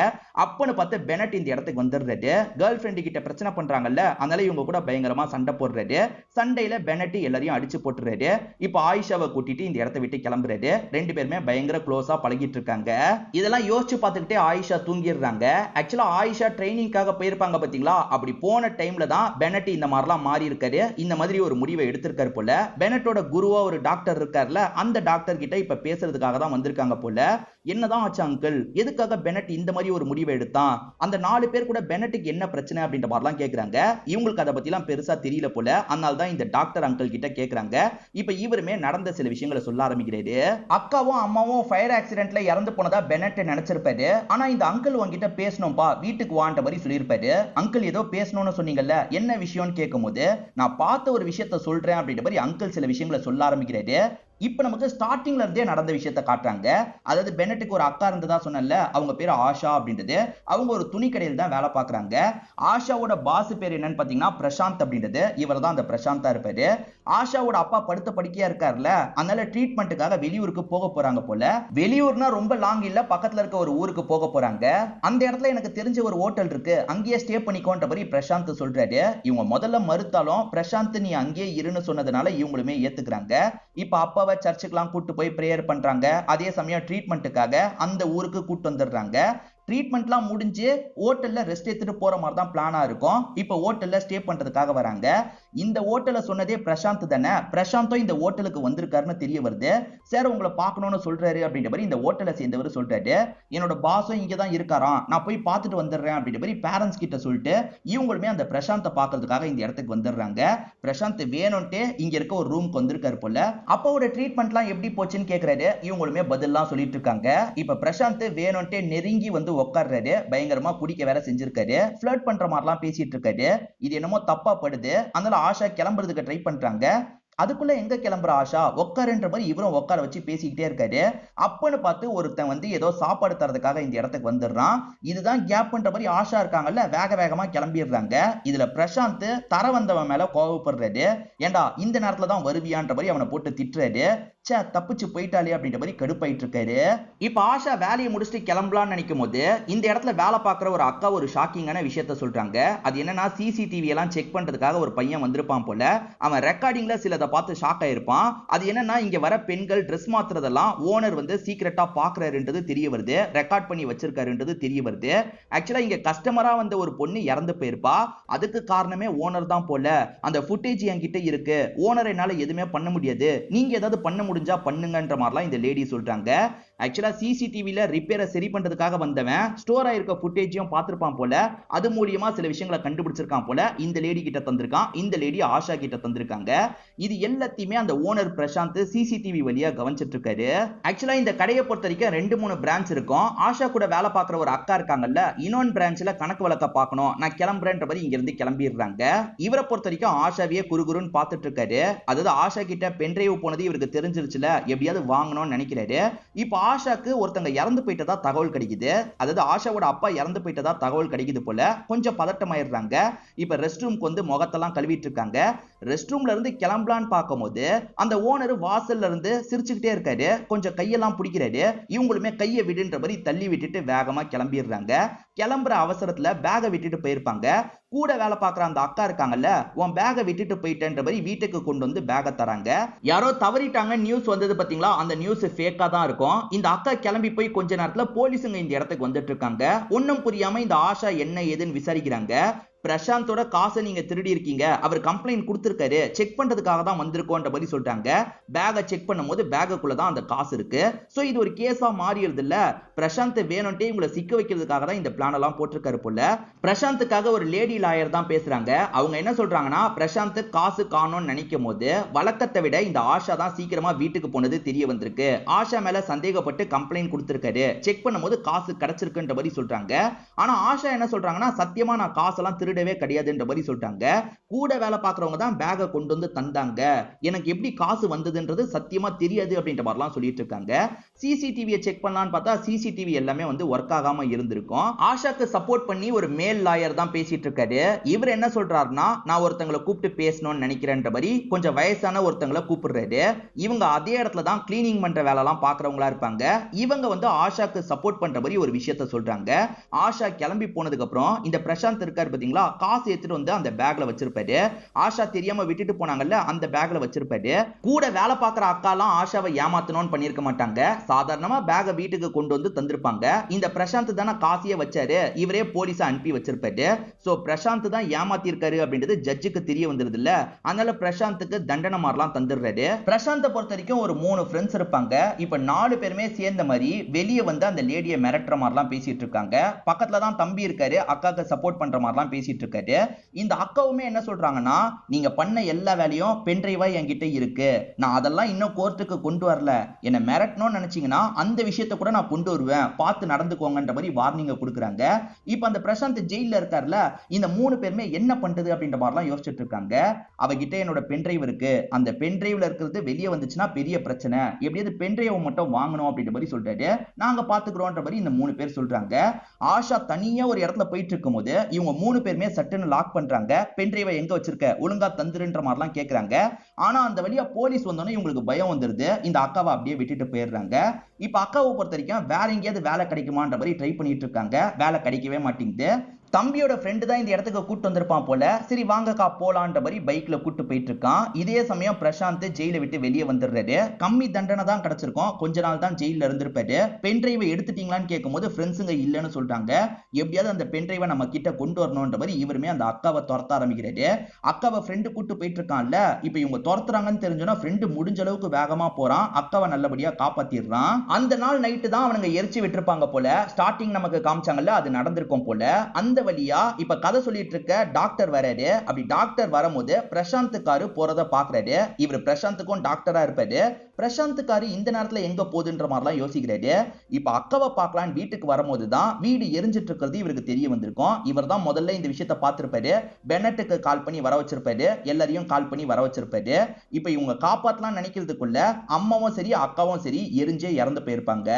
அப்பன்னு பார்த்து பெனட் இந்த இடத்துக்கு வந்துடுறாரு. கேர்ள் ஃப்ரெண்டு கிட்ட பிரச்சனை பண்றாங்கல்ல, அதனால இவங்க கூட பயங்கரமா சண்டை போடுறாரு. சண்டையில பெனட் எல்லாரையும் அடிச்சு போட்டுறாரு. இப்ப ஆயிஷாவை கூட்டிட்டு இந்த இடத்தை விட்டு கிளம்புறாரு. ரெண்டு பேருமே பயங்கர க்ளோஸா பழகிட்டு இருக்காங்க. இதெல்லாம் யோசிச்சு பார்த்துக்கிட்டே ஆயிஷா தூங்கி ஆக்சுவலா ஆயிஷா ட்ரைனிங்காக போயிருப்பாங்க பாத்தீங்களா, அப்படி போன டைம்ல தான் பெனட் இந்த மாதிரிலாம் மாறி இருக்காரு. இந்த மாதிரி ஒரு முடிவை எடுத்திருக்காரு போல. பெனட்டோட குருவா ஒரு டாக்டர் இருக்கார்ல, அந்த டாக்டர் கிட்ட இப்ப பேசுறதுக்காக தான் வந்திருக்காங்க போல. என்னதான் ஆச்சு அங்கிள், எதுக்காக பெனட் இந்த மாதிரி ஒரு முடிவை எடுத்தான், அந்த 4 பேர் கூட பெனட்டுக்கு என்ன பிரச்சனை அப்படின்ற மாதிரிலாம் கேக்குறாங்க. இவங்களுக்கு அதை பத்திலாம் பெருசா தெரியல போல. அதனால தான் இந்த டாக்டர் அங்கிள் கிட்ட கேக்குறாங்க. இப்ப இவருமே நடந்த சில விஷயங்களை சொல்ல ஆரம்பிக்கிறாரு. அக்காவும் அம்மாவும் ஃபயர் ஆக்சிடென்ட்ல இறந்து போனதா பெனட் நினைச்சிருப்பாரு. ஆனா இந்த அங்கிள் உன்கிட்ட பேசணும்பா வீட்டுக்கு வான்ற மாதிரி சொல்லியிருப்பாரு. அங்கிள் ஏதோ பேசணும்னு சொன்னீங்கல்ல, என்ன விஷயம்னு கேட்கும்போது நான் பார்த்த ஒரு விஷயத்த சொல்றேன் அப்படின்ற மாதிரி அங்கிள் சில விஷயங்களை சொல்ல ஆரம்பிக்கிறாரு. இப்ப நமக்கு ஸ்டார்டிங்ல இருந்தே நடந்த விஷயத்தை காட்டுறாங்க. அதாவது பெனட்டுக்கு ஒரு அக்கா இருந்ததா சொன்னல, அவங்க பேரு ஆஷா அப்படின்றது. அவங்க ஒரு துணி கடையில் தான் வேலை பார்க்கறாங்க. ஆஷாவோட பாஸ் பேர் என்னன்னு பாத்தீங்கன்னா பிரசாந்த் அப்படின்றது. இவர் தான் அந்த பிரசாந்தா இருப்பாரு. ஆஷாவோட அப்பா படுத்த படுக்கையா இருக்காருல்ல, அதனால ட்ரீட்மெண்ட்டுக்காக வெளியூருக்கு போக போறாங்க போல. வெளியூர்னா ரொம்ப லாங் இல்ல, பக்கத்துல இருக்க ஒரு ஊருக்கு போக போறாங்க. அந்த இடத்துல எனக்கு தெரிஞ்ச ஒரு ஹோட்டல் இருக்கு, அங்கேயே ஸ்டே பண்ணிக்கோன்ற மாதிரி பிரசாந்த் சொல்றாரு. இவங்க முதல்ல மறுத்தாலும் பிரசாந்த் நீ அங்கேயே இருன்னு சொன்னதுனால இவங்களுமே ஏத்துக்கிறாங்க. இப்ப அப்பாவை சர்ச்சுக்கெல்லாம் கூட்டு போய் பிரேயர் பண்றாங்க. அதே சமயம் ட்ரீட்மெண்ட்டுக்காக அந்த ஊருக்கு கூட்டு வந்துடுறாங்க. ட்ரீட்மெண்ட்லாம் முடிஞ்சு ஹோட்டல்ல ரெஸ்ட் எடுத்துட்டு போற மாதிரி தான் பிளானா இருக்கும். இப்போ ஹோட்டல்ல ஸ்டே பண்றதுக்காக வராங்க. இந்த ஹோட்டல்ல சொன்னதே பிரசாந்த் தானே. பிரசாந்தும் இந்த ஹோட்டலுக்கு வந்திருக்காருன்னு தெரிய வருது. சார் உங்களை பார்க்கணும்னு சொல்றாரு அப்படின்ற மாதிரி இந்த ஹோட்டலை சேர்ந்தவர் சொல்றாரு. என்னோட பாஸும் இங்க தான் இருக்காராம், நான் போய் பார்த்துட்டு வந்துடுறேன் அப்படின்ற மாதிரி பேரண்ட்ஸ் கிட்ட சொல்லிட்டு இவங்களுமே அந்த பிரசாந்தை பார்க்கறதுக்காக இந்த இடத்துக்கு வந்துடுறாங்க. பிரசாந்த் வேணும்ட்டு இங்க இருக்க ஒரு ரூமுக்கு வந்திருக்காரு போல. அப்பாவோட ட்ரீட்மெண்ட்லாம் எப்படி போச்சுன்னு கேட்கறாரு. இவங்களுமே பதில்லாம் சொல்லிட்டு இருக்காங்க. இப்ப பிரசாந்த் வேணும்ட்டு நெருங்கி வந்து உட்கார்றாரு. பயங்கரமா குடிக்க வேற செஞ்சிருக்காரு. ஃப்ளர்ட் பண்ற மாதிரிலாம் பேசிட்டு இருக்காரு. இது என்னமோ தப்பா படுது. அதனால ஆஷா கிளம்புறதுக்கு ட்ரை பண்றாங்க. அதுக்குள்ள எங்க கிளம்புற ஆஷா, உட்காருன்ற மாதிரி இவரும் உட்கார வச்சு பேசிக்கிட்டே இருக்காரு. அப்பன்னு பார்த்து ஒருத்தன் வந்து ஏதோ சாப்பாடு தரதுக்காக இந்த இடத்துக்கு வந்துடுறான். இதுதான் கேப்ன்ற மாதிரி ஆஷா இருக்காங்கல்ல, வேக வேகமா கிளம்பிடுறாங்க. இதுல பிரசாந்த் தர வந்தவன் மேல கோவப்படுறாரு. ஏண்டா இந்த நேரத்துல தான் வருவியான்ற மாதிரி அவனை போட்டு திட்டுறாரு. சே தப்பிச்சு போயிட்டாலே அப்படின்ற மாதிரி கடுப்பாயிட்டு இருக்காரு. இப்ப ஆஷா வேலையை முடிச்சுட்டு கிளம்பலாம்னு நினைக்கும் போது இந்த இடத்துல வேலை பார்க்குற ஒரு அக்கா ஒரு ஷாக்கிங்கான விஷயத்த சொல்றாங்க. அது என்னன்னா சிசிடிவி எல்லாம் செக் பண்றதுக்காக ஒரு பையன் வந்திருப்பான் போல. அவன் ரெக்கார்டிங்ல சிலதை பார்த்து ஷாக் ஆயிருப்பான். அது என்னன்னா இங்க வர பெண்கள் ட்ரெஸ் மாத்துறதெல்லாம் ஓனர் வந்து சீக்கிரட்டா பாக்குறாருன்றது தெரிய வருது. ரெக்கார்ட் பண்ணி வச்சிருக்காருன்றது தெரிய வருது. ஆக்சுவலா இங்க கஸ்டமரா வந்த ஒரு பொண்ணு இறந்து போயிருப்பா. அதுக்கு காரணமே ஓனர் தான் போல. அந்த ஃபுட்டேஜ் என்கிட்ட இருக்கு. ஓனர் என்னால எதுவுமே பண்ண முடியாது, நீங்க ஏதாவது பண்ண முடிஞ்சா பண்ணுங்கன்ற மாதிரிலாம் இந்த லேடி சொல்றாங்க. ஆக்சுவலா சிசிடிவில ரிப்பேரை சரி பண்றதுக்காக வந்தவன் ஸ்டோர் ஆயிருக்க ஃபுட்டேஜையும் பார்த்திருப்பான் போல. அது மூலியமா சில விஷயங்களை கண்டுபிடிச்சிருக்கான் போல. இந்த லேடி கிட்ட தந்திருக்கான். இந்த லேடி ஆஷா கிட்ட தந்திருக்காங்க. இது எல்லாத்தையுமே அந்த ஓனர் பிரசாந்த் சிசிடிவி வழியா கவனிச்சிட்டு இருக்காரு. ஆக்சுவலா இந்த கடையை பொறுத்த வரைக்கும் 2-3 பிரான்ச் இருக்கும். ஆஷா கூட வேலை பார்க்குற ஒரு அக்கா இருக்காங்கல்ல, இன்னொன்று பிரான்ச்ல கணக்கு வழக்க பார்க்கணும், நான் கிளம்புறேன்ற மாதிரி இங்க இருந்து கிளம்பிடுறாங்க. இவரை பொறுத்த வரைக்கும் ஆஷாவியே குறுகுறுன்னு பார்த்துட்டு இருக்காரு. அதாவது ஆஷா கிட்ட பென்ட்ரைவ் போனது இவருக்கு தெரிஞ்சிருச்சுல, எப்படியாவது வாங்கணும்னு நினைக்கிறாரு. இப்போ ஆஷாக்கு ஒருத்தங்க இறந்து போயிட்டதா தகவல் கிடைக்குது. அதாவது ஆஷாவோட அப்பா இறந்து போயிட்டதா தகவல் கிடைக்குது போல. கொஞ்சம் பதட்டமாயிடுறாங்க. இப்ப ரெஸ்ட் ரூம்க்கு வந்து முகத்தெல்லாம் கழுவிட்டு இருக்காங்க. ரெஸ்ட் ரூம்ல இருந்து கிளம்பலான்னு பார்க்கும்போது அந்த ஓனர் வாசல்ல இருந்து சிரிச்சுக்கிட்டே இருக்காரு. கொஞ்சம் கையெல்லாம் பிடிக்கிறாரு. இவங்களுமே கையை விடுன்ற மாதிரி தள்ளி விட்டுட்டு வேகமா கிளம்பிடுறாங்க. கிளம்புற அவசரத்துல பேகை விட்டுட்டு போயிருப்பாங்க. கூட வேலை பார்க்குற அந்த அக்கா இருக்காங்கல்ல, உன் பேகை விட்டுட்டு போயிட்டேன்ற மாதிரி வீட்டுக்கு கொண்டு வந்து பேகை தராங்க. யாரோ தவறிட்டாங்க நியூஸ் வந்தது பாத்தீங்களா, அந்த நியூஸ் ஃபேக்கா தான் இருக்கும். இந்த அக்கா கிளம்பி போய் கொஞ்ச நேரத்துல போலீஸுங்க இந்த இடத்துக்கு வந்துட்டு இருக்காங்க. ஒன்னும் புரியாம இந்த ஆஷா என்ன ஏதுன்னு விசாரிக்கிறாங்க. பிரசாந்தோட காசை நீங்க திருடி இருக்கீங்க, அவர் கம்ப்ளைண்ட் கொடுத்திருக்காரு, செக் பண்றதுக்காக தான் வந்திருக்கோன்ற மாதிரி சொல்றாங்க. பேகை செக் பண்ணும்போது பேகுக்குள்ள தான் அந்த காசு இருக்கு. சோ இது ஒரு கேஸா மாறிடுது இல்ல. பிரசாந்த் வேணும்ட்டே உங்களை சிக்க வைக்கிறதுக்காக தான் இந்த பிளான் எல்லாம் போட்டிருக்காரு போல. பிரசாந்துக்காக ஒரு லேடி லாயர் தான் பேசுறாங்க. அவங்க என்ன சொல்றாங்கன்னா, பிரசாந்த் காசு காணோம்னு நினைக்கும் போது வழக்கத்தை விட இந்த ஆஷா தான் சீக்கிரமா வீட்டுக்கு போனது தெரிய வந்திருக்கு. ஆஷா மேல சந்தேகப்பட்டு கம்ப்ளைண்ட் கொடுத்திருக்காரு, செக் பண்ணும்போது காசு கிடைச்சிருக்குன்ற மாதிரி சொல்றாங்க. ஆனா ஆஷா என்ன சொல்றாங்கன்னா, சத்தியமா நான் காசெல்லாம் திருடவே கிடையாதுன்ற மாதிரி சொல்றாங்க. கூட வேலை பார்க்கறவங்க தான் பேகை கொண்டு வந்து தந்தாங்க, எனக்கு எப்படி காசு வந்ததுன்றது சத்தியமா தெரியாது அப்படின்ற மாதிரிலாம் சொல்லிட்டு இருக்காங்க. சிசிடிவியை செக் பண்ணலான்னு பார்த்தா சிசிடிவி எல்லாமே வந்து ஒர்க் ஆகாம இருந்திருக்கும். ஆஷாக்கு சப்போர்ட் பண்ணி ஒரு மேல் லாயர் தான் பேசிட்டு இருக்காரு. இவர் என்ன சொல்றாருன்னா, நான் ஒருத்தங்களை கூப்பிட்டு பேசணும்னு நினைக்கிறேன்ற மாதிரி கொஞ்சம் வயசான ஒருத்தங்களை கூப்பிடுறாரு. இவங்க அதே இடத்துல தான் கிளீனிங் பண்ற வேலை எல்லாம் பாக்குறவங்களா இருப்பாங்க. இவங்க வந்து ஆஷாக்கு சப்போர்ட் பண்ற மாதிரி ஒரு விஷயத்த சொல்றாங்க. ஆஷா கிளம்பி போனதுக்கு அப்புறம் இந்த பிரசாந்த் இருக்காரு பாத்தீங்களா, காசு எடுத்துட்டு வந்து அந்த பேக்ல வச்சிருப்பாரு. ஆஷா தெரியாம விட்டுட்டு போனாங்கல்ல, அந்த பேக்ல வச்சிருப்பாரு. கூட வேலை பார்க்குற அக்காலாம் ஆஷாவை ஏமாத்தணும்னு பண்ணிருக்க மாட்டாங்க. சாதாரணமா பேகை வீட்டுக்கு கொண்டு வந்து தந்திருப்பாங்க. இந்த பிரசாந்த் தானே காசியை வச்சாரு, இவரே போலீஸா அனுப்பி வச்சிருப்பாரு. சோ பிரசாந்த் தான் ஏமாத்தி இருக்காரு அப்படின்றது ஜட்ஜுக்கு தெரிய வந்துருது இல்ல. அதனால பிரசாந்துக்கு தண்டனை மாதிரிலாம் தந்துடுறாரு. பிரசாந்தை பொறுத்த வரைக்கும் ஒரு 3 ஃப்ரெண்ட்ஸ் இருப்பாங்க. இப்ப 4 பேருமே சேர்ந்த மாதிரி வெளியே வந்து அந்த லேடியை மிரட்டுற மாதிரிலாம் பேசிட்டு இருக்காங்க. பக்கத்துல தான் தம்பி இருக்காரு, அக்காக்கு சப்போர்ட் பண்ற மாதிரிலாம் பேசிட்டு பேசிட்டு இருக்காரு. இந்த அக்காவுமே என்ன சொல்றாங்கன்னா, நீங்க பண்ண எல்லா வேலையும் பென்ட்ரைவா என்கிட்ட இருக்கு, நான் அதெல்லாம் இன்னும் கோர்ட்டுக்கு கொண்டு வரல, என்ன மிரட்டணும்னு நினைச்சீங்கன்னா அந்த விஷயத்தை கூட நான் கொண்டு வருவேன், பார்த்து நடந்துக்கோங்கன்ற மாதிரி வார்னிங்க கொடுக்குறாங்க. இப்ப அந்த பிரசாந்த் ஜெயில இருக்காருல, இந்த 3 பேருமே என்ன பண்றது அப்படின்ற மாதிரிலாம் யோசிச்சுட்டு இருக்காங்க. அவகிட்ட என்னோட பென்ட்ரைவ் இருக்கு, அந்த பென்ட்ரைவ்ல இருக்கிறது வெளியே வந்துச்சுன்னா பெரிய பிரச்சனை, எப்படியாவது பென்ட்ரைவ் மட்டும் வாங்கணும் அப்படின்ற மாதிரி சொல்லிட்டாரு. நாங்க பாத்துக்கிறோம்ன்ற மாதிரி இந்த 3 பேர் சொல்றாங்க. ஆஷா தனியா ஒரு இடத்துல போயிட்டு இருக்கும்போது இவங்க 3 பேருமே சட்டுன்னு லாக் பண்றாங்க. பென்ட்ரைவை எங்க வச்சிருக்க, ஒழுங்கா தந்துருன்ற மாதிரிலாம் கேக்குறாங்க. ஆனா அந்த வழியா போலீஸ் வந்தோடனே இவங்களுக்கு பயம் வந்துருது. இந்த அக்காவை அப்படியே விட்டுட்டு போயிடுறாங்க. இப்ப அக்காவை பொறுத்த வரைக்கும் வேற எங்கேயாவது வேலை கிடைக்குமான்ற மாதிரி ட்ரை பண்ணிட்டு இருக்காங்க. வேலை கிடைக்கவே மாட்டேங்குது. தம்பியோட ஃப்ரெண்டு தான் இந்த இடத்துக்கு கூட்டு வந்திருப்பான் போல. சரி வாங்கக்கா போலான்ற மாதிரி பைக்ல கூட்டு போயிட்டு இருக்கான். இதே சமயம் பிரசாந்த் ஜெயில விட்டு வெளியே வந்துடுறாரு. கம்மி தண்டனை தான் கிடைச்சிருக்கும், கொஞ்ச நாள் தான் ஜெயில இருந்திருப்பாரு. பென்ட்ரைவை எடுத்துட்டீங்களான்னு கேட்கும்போது ஃப்ரெண்ட்ஸுங்க இல்லைன்னு சொல்றாங்க. எப்படியாவது அந்த பென்ட்ரைவை நம்ம கிட்ட கொண்டு வரணும்ன்ற மாதிரி இவருமே அந்த அக்காவை துரத்த ஆரம்பிக்கிறாரு. அக்காவை ஃப்ரெண்டு கூட்டு போயிட்டு இருக்கான்ல, இப்ப இவங்க துரத்துறாங்கன்னு தெரிஞ்சோன்னா ஃப்ரெண்டு முடிஞ்ச அளவுக்கு வேகமா போறான். அக்காவை நல்லபடியா காப்பாத்திடுறான். அந்த நாள் நைட்டு தான் அவனுங்க எரிச்சு விட்டுருப்பாங்க போல. ஸ்டார்டிங் நமக்கு காமிச்சாங்கல்ல, அது நடந்திருக்கும் போல. அந்த வழியா இப்ப கதை சொல்லிட்டு இருக்க டாக்டர் வராரு. அப்படி டாக்டர் வரும்போது பிரசாந்த் காரு போறத பாக்குறாரு. இவர் பிரசாந்துக்கும் டாக்டரா இருப்பாரு. பிரசாந்த் காரு இந்த நேரத்துல எங்க போகுதுன்ற மாதிரிலாம் யோசிக்கிறாரு. இப்ப அக்காவை பார்க்கலான்னு வீட்டுக்கு வரும்போது தான் வீடு எரிஞ்சிட்டு இருக்கிறது இவருக்கு தெரிய வந்திருக்கும். இவர் தான் முதல்ல இந்த விஷயத்தை பார்த்திருப்பாரு. பெனட்டுக்கு கால் பண்ணி வர வச்சிருப்பாரு, எல்லாரையும் கால் பண்ணி வர வச்சிருப்பாரு. இப்ப இவங்க காப்பாத்தலாம் நினைக்கிறதுக்குள்ள அம்மாவும் சரி அக்காவும் சரி எரிஞ்சே இறந்து போயிருப்பாங்க.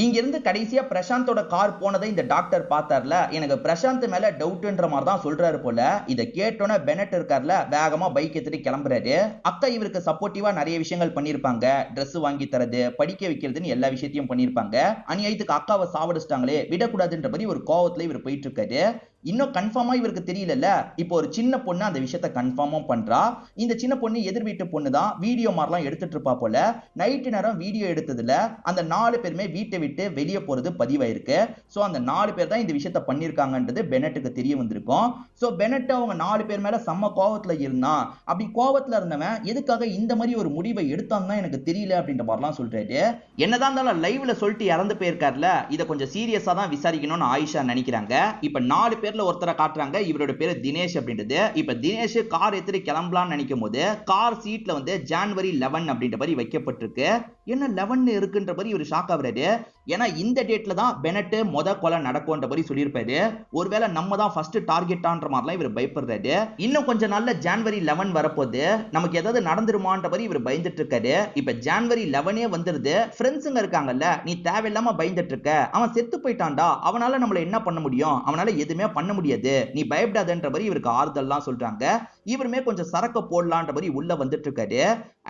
இங்க இருந்து கடைசியா பிரசாந்தோட கார் போனதை இந்த டாக்டர் பார்த்தார்ல, எனக்கு பிரசாந்த் மேல டவுட்ன்ற மாதிரி தான் சொல்றாரு போல. இத கேட்டோன்னே பெனட் இருக்கார்ல, வேகமா பைக் எடுத்துட்டு கிளம்புறாரு. அக்கா இவருக்கு சப்போர்ட்டிவா நிறைய விஷயங்கள் பண்ணிருப்பாங்க. Dress வாங்கி தரது, படிக்க வைக்கிறதுன்னு எல்லா விஷயத்தையும் பண்ணிருப்பாங்க. அநியாயத்துக்கு அக்காவை சாவடிச்சிட்டாங்களே, விடக்கூடாதுன்ற மாதிரி ஒரு கோவத்துல இவர் போயிட்டு இருக்காரு. இன்னும் கன்ஃபார்மா இவருக்கு தெரியல. இப்போ ஒரு சின்ன பொண்ணு அந்த விஷயத்தை கன்ஃபார்மும் பண்றா. இந்த சின்ன பொண்ணு எதிர் வீட்டு பொண்ணு தான். வீடியோ மாதிரிலாம் எடுத்துட்டு இருப்பா போல. நைட்டு நேரம் வீடியோ எடுத்ததுல அந்த 4 பேருமே வீட்டை விட்டு வெளியே போறது பதிவாயிருக்கு. சோ அந்த 4 பேர் தான் இந்த விஷயத்தை பண்ணிருக்காங்கன்றது பெனட்டுக்கு தெரிய வந்திருக்கும். சோ பெனட் அவங்க 4 பேர் மேல செம்ம கோவத்துல இருந்தான். அப்படி கோவத்துல இருந்தவன் எதுக்காக இந்த மாதிரி ஒரு முடிவை எடுத்தான்னு எனக்கு தெரியல அப்படின்ற மாதிரிலாம் சொல்றாரு. என்னதான் இருந்தாலும் லைவ்ல சொல்லிட்டு இறந்து போயிருக்காருல, இதை கொஞ்சம் சீரியஸா தான் விசாரிக்கணும்னு ஆயிஷா நினைக்கிறாங்க. இப்ப 4 பேர் ஒருத்தரை காட்டுறாங்க. இவரோட பேரு தினேஷ் அப்படின்றது. இப்ப தினேஷ் கார் எடுத்து கிளம்பலாம்னு நினைக்கும் போது கார் சீட்ல வந்து ஜனவரி 11 அப்படின்ற மாதிரி வைக்கப்பட்டிருக்கு. என்ன 11 இருக்குன்ற மாதிரி இவர் ஷாக் ஆகுறாரு. ஏன்னா இந்த டேட்ல தான் பெனட் கொலை நடக்கும்ன்ற மாதிரி சொல்லியிருப்பாரு. ஒருவேளை நம்ம தான் ஃபர்ஸ்ட் டார்கெட்டான்ற மாதிரிலாம் இவர் பயப்படுறாரு. இன்னும் கொஞ்ச நாள்ல ஜனவரி 11 வரப்போது, நமக்கு ஏதாவது நடந்துருமான்ற மாதிரி இவர் பயந்துட்டு இருக்காரு. இப்ப ஜனவரி 11 வந்துருது. ஃப்ரெண்ட்ஸுங்க இருக்காங்கல்ல, நீ தேவையில்லாம பயந்துட்டு இருக்க, அவன் செத்து போயிட்டான்டா, அவனால நம்மள என்ன பண்ண முடியும், அவனால எதுவுமே பண்ண முடியாது, நீ பயப்படாதன்ற மாதிரி இவருக்கு ஆறுதல்லாம் சொல்றாங்க. இவருமே கொஞ்சம் சரக்கு போடலான்ற மாதிரி உள்ள வந்துட்டு இருக்காரு.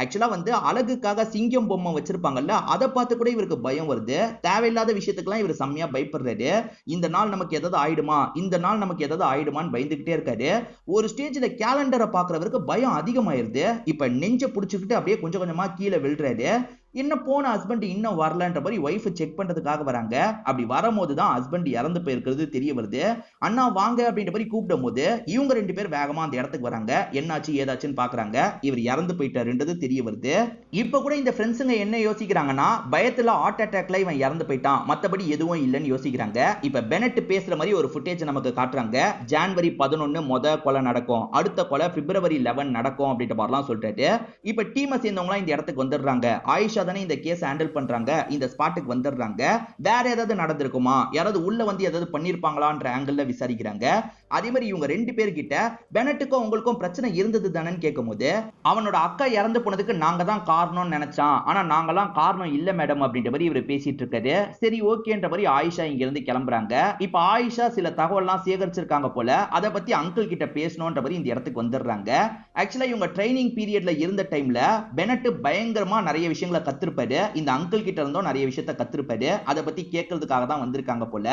ஆக்சுவலா வந்து அழகுக்காக சிங்கம் பொம்மை வச்சிருப்பாங்கல்ல, அதை பார்த்து கூட இவருக்கு பயம் வருது. தேவையில்லாத விஷயத்துக்குலாம் இவர் செம்மையா பயப்படுறாரு. இந்த நாள் நமக்கு ஏதாவது ஆயிடுமா, இந்த நாள் நமக்கு ஏதாவது ஆயிடுமான்னு பயந்துகிட்டே இருக்காரு. ஒரு ஸ்டேஜ்ல கேலண்டரை பாக்குறவருக்கு பயம் அதிகமாயிருது. இப்ப நெஞ்ச புடிச்சுக்கிட்டு அப்படியே கொஞ்சம் கொஞ்சமா கீழே விழுறாரு. இன்னும் போன ஹஸ்பண்ட் இன்னும் வரலன்ற மாதிரி ஒய்ஃப் செக் பண்றதுக்காக வராங்க. அப்படி வரும்போது தான் ஹஸ்பண்ட் இறந்து போயிருக்கிறது தெரிய வருது. அண்ணா வாங்க அப்படின்ற மாதிரி கூப்பிடும் போது இவங்க 2 பேர் வேகமா அந்த இடத்துக்கு வராங்க. என்னாச்சு ஏதாச்சுன்னு பாக்குறாங்க. இவர் இறந்து போயிட்டாருன்றது தெரிய வருது. இப்ப கூட இந்த ஃப்ரெண்ட்ஸுங்க என்ன யோசிக்கிறாங்கன்னா, பயத்துல ஹார்ட் அட்டாக்ல இவன் இறந்து போயிட்டான், மத்தபடி எதுவும் இல்லைன்னு யோசிக்கிறாங்க. இப்ப பெனட் பேசுற மாதிரி ஒரு ஃபுட்டேஜ் நமக்கு காட்டுறாங்க. ஜனவரி 11 கொலை நடக்கும், அடுத்த கொலை பிப்ரவரி 11 நடக்கும் அப்படின்ற மாதிரிலாம் சொல்லிட்டு இப்ப டீமை சேர்ந்தவங்க இந்த இடத்துக்கு வந்துடுறாங்க. ஆயிஷா தானே இந்த கேஸ் ஹேண்டில் பண்றாங்க. இந்த ஸ்பாட்டுக்கு வந்துடுறாங்க. வேற ஏதாவது நடந்திருக்குமா, யாராவது உள்ள வந்து ஏதாவது பண்ணிருப்பாங்களான்ற ஆங்கிள் விசாரிக்கிறாங்க. அதே மாதிரி இவங்க 2 பேர்கிட்ட பெனட்டுக்கும் உங்களுக்கும் பிரச்சனை இருந்தது தானே கேட்கும்போது, அவனோட அக்கா இறந்து போனதுக்கு நாங்க தான் காரணம்னு நினைச்சான், ஆனா நாங்கெல்லாம் காரணம் இல்ல மேடம் அப்படின்ற மாதிரி இவர் பேசிட்டு இருக்காரு. சரி ஓகேன்ற மாதிரி ஆயிஷா இங்க இருந்து கிளம்புறாங்க. இப்ப ஆயிஷா சில தகவல்லாம் சேகரிச்சிருக்காங்க போல, அதை பத்தி அங்கிள் கிட்ட பேசணும்ன்ற மாதிரி இந்த இடத்துக்கு வந்துடுறாங்க. ஆக்சுவலா இவங்க ட்ரைனிங் பீரியட்ல இருந்த டைம்ல பெனட் பயங்கரமா நிறைய விஷயங்களை கத்துருப்பாரு. இந்த அங்கிள் கிட்ட இருந்தும் நிறைய விஷயத்தை கத்துருப்பாரு. அதை பத்தி கேட்கறதுக்காக தான் வந்திருக்காங்க போல.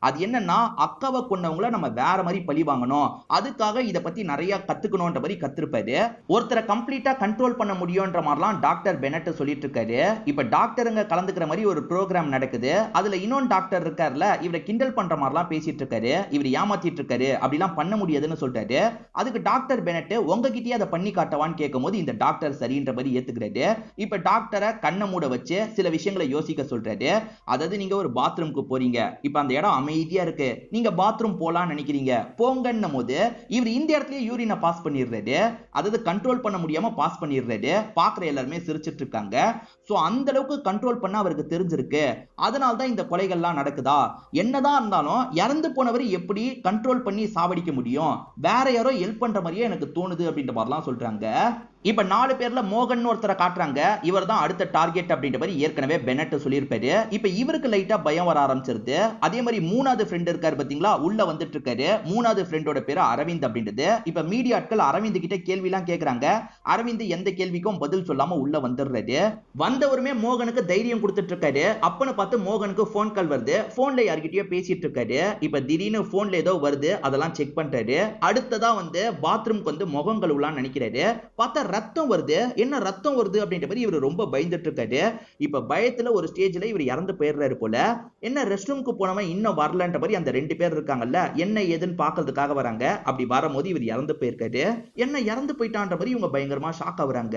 அது என்னன்னா, அக்காவை கொண்டவங்கள நம்ம வேற மாதிரி பழி வாங்கணும், அதுக்காக இத பத்தி நிறைய கத்துக்கணும்ன்ற மாதிரி கத்துருப்பாரு. ஒருத்தரை கம்ப்ளீட்டா கண்ட்ரோல் பண்ண முடியும்ன்ற மாதிரிலாம் டாக்டர் பெனட் சொல்லிட்டு இருக்காரு. இப்ப டாக்டருங்க கலந்துக்கிற மாதிரி ஒரு ப்ரோக்ராம் நடக்குது. அதுல இன்னொன்று டாக்டர் இருக்காருல, இவரை கிண்டல் பண்ற மாதிரிலாம் பேசிட்டு இருக்காரு. இவர் ஏமாத்திட்டு இருக்காரு, அப்படிலாம் பண்ண முடியாதுன்னு சொல்லிட்டாரு. அதுக்கு டாக்டர் பெனட் உங்ககிட்டயே அதை பண்ணி காட்டவான்னு கேட்கும் போது இந்த டாக்டர் சரின்ற மாதிரி ஏத்துக்கிறாரு. இப்ப டாக்டரை கண்ணை மூட வச்சு சில விஷயங்களை யோசிக்க சொல்றாரு. அதாவது நீங்க ஒரு பாத்ரூம்க்கு போறீங்க, இப்ப அந்த இடம் அமைதியா இருக்கு, நீங்க பாத்ரூம் போலாம்னு நினைக்கிறீங்க, போங்கன்னும் போது இவர் இந்த இடத்துல யூரினை பாஸ் பண்ணிடுறாரு. அதாவது கண்ட்ரோல் பண்ண முடியாம பாஸ் பண்ணிடுறாரு. பாக்குற எல்லாருமே சிரிச்சிட்டு இருக்காங்க. சோ அந்த அளவுக்கு கண்ட்ரோல் பண்ண அவருக்கு தெரிஞ்சிருக்கு. அதனால தான் இந்த கொலைகள்லாம் நடக்குதா? என்னதான் இருந்தாலும் இறந்து போனவர் எப்படி கண்ட்ரோல் பண்ணி சாவடிக்க முடியும்? வேற யாரோ ஹெல்ப் பண்ற மாதிரியே எனக்கு தோணுது அப்படின்ற மாதிரிலாம் சொல்றாங்க. இப்ப 4 பேர்ல மோகன் ஒருத்தரை காட்டுறாங்க. இவர் தான் அடுத்த டார்கெட் அப்படின்ற மாதிரி ஏற்கனவே பெனட் சொல்லியிருப்பாரு. இப்ப இவருக்கு லைட்டா பயம் வர ஆரம்பிச்சிருது. அதே மாதிரி 3வது ஃப்ரெண்ட் இருக்காரு பாத்தீங்களா, உள்ள வந்துட்டு இருக்காரு. 3வது ஃப்ரெண்டோட பேரு அரவிந்த் அப்படின்றது. இப்ப மீடியா ஆட்கள் அரவிந்த் கிட்ட கேள்வி எல்லாம் கேக்குறாங்க. அரவிந்த் எந்த கேள்விக்கும் பதில் சொல்லாம உள்ள வந்துடுறாரு. வந்தவருமே மோகனுக்கு தைரியம் கொடுத்துட்டு இருக்காரு. அப்பன்னு பார்த்து மோகனுக்கு போன் கால் வருது. போன்ல யார்கிட்டயோ பேசிட்டு இருக்காரு. இப்ப திடீர்னு போன்ல ஏதோ வருது, அதெல்லாம் செக் பண்றாரு. அடுத்ததா வந்து பாத்ரூம்க்கு வந்து முகம் கழுவலாம்னு நினைக்கிறாரு. பார்த்தா ரத்தம் வருது. என்ன ரத்தம் வருது அப்படின்ற மாதிரி இவர் ரொம்ப பயந்துட்டு இருக்காரு. இப்ப பயத்துல ஒரு ஸ்டேஜ்ல இவர் இறந்து போயிடுறாரு போல. என்ன ரெஸ்ட் ரூமுக்கு போனவன் இன்னும் வரலன்ற மாதிரி அந்த 2 பேர் இருக்காங்கல்ல, என்ன ஏதுன்னு பாக்குறதுக்காக வராங்க. அப்படி வரும்போது இவர் இறந்து போயிருக்காரு. என்ன இறந்து போயிட்டான்ற மாதிரி இவங்க பயங்கரமா ஷாக் ஆகுறாங்க.